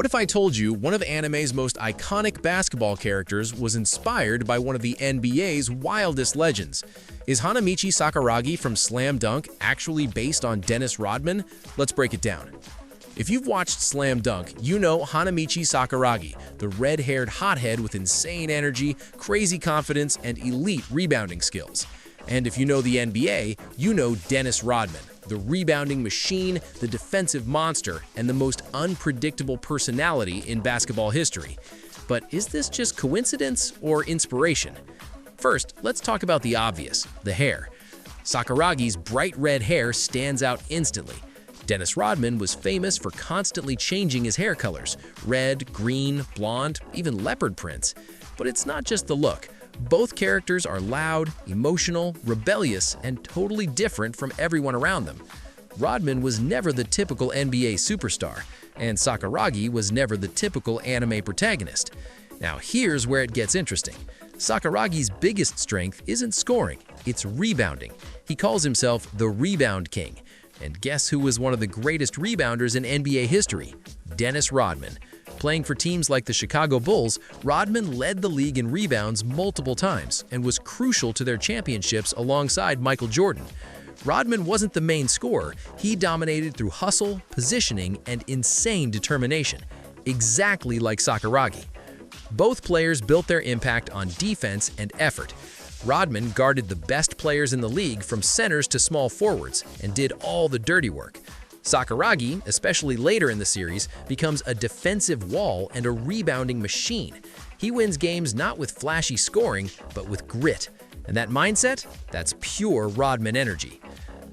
What if I told you one of anime's most iconic basketball characters was inspired by one of the NBA's wildest legends? Is Hanamichi Sakuragi from Slam Dunk actually based on Dennis Rodman? Let's break it down. If you've watched Slam Dunk, you know Hanamichi Sakuragi, the red-haired hothead with insane energy, crazy confidence, and elite rebounding skills. And if you know the NBA, you know Dennis Rodman, the rebounding machine, the defensive monster, and the most unpredictable personality in basketball history. But is this just coincidence or inspiration? First, let's talk about the obvious, the hair. Sakuragi's bright red hair stands out instantly. Dennis Rodman was famous for constantly changing his hair colors, red, green, blonde, even leopard prints. But it's not just the look. Both characters are loud, emotional, rebellious, and totally different from everyone around them. Rodman was never the typical NBA superstar, and Sakuragi was never the typical anime protagonist. Now here's where it gets interesting. Sakuragi's biggest strength isn't scoring, it's rebounding. He calls himself the Rebound King. And guess who was one of the greatest rebounders in NBA history? Dennis Rodman. Playing for teams like the Chicago Bulls, Rodman led the league in rebounds multiple times and was crucial to their championships alongside Michael Jordan. Rodman wasn't the main scorer, he dominated through hustle, positioning, and insane determination, exactly like Sakuragi. Both players built their impact on defense and effort. Rodman guarded the best players in the league from centers to small forwards and did all the dirty work. Sakuragi, especially later in the series, becomes a defensive wall and a rebounding machine. He wins games not with flashy scoring, but with grit. And that mindset? That's pure Rodman energy.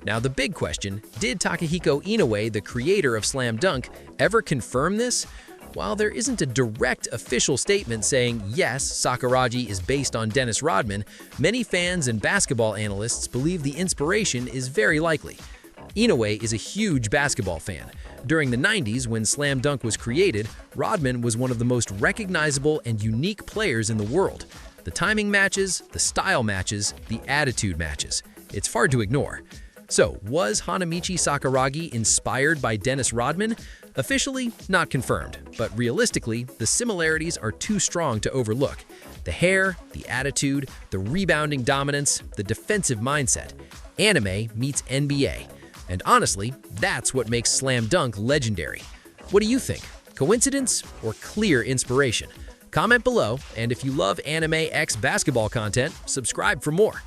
Now the big question, did Takehiko Inoue, the creator of Slam Dunk, ever confirm this? While there isn't a direct official statement saying, yes, Sakuragi is based on Dennis Rodman, many fans and basketball analysts believe the inspiration is very likely. Inoue is a huge basketball fan. During the 90s, when Slam Dunk was created, Rodman was one of the most recognizable and unique players in the world. The timing matches, the style matches, the attitude matches. It's hard to ignore. So, was Hanamichi Sakuragi inspired by Dennis Rodman? Officially, not confirmed, but realistically, the similarities are too strong to overlook. The hair, the attitude, the rebounding dominance, the defensive mindset. Anime meets NBA. And honestly, that's what makes Slam Dunk legendary. What do you think? Coincidence or clear inspiration? Comment below, and if you love Anime X basketball content, subscribe for more.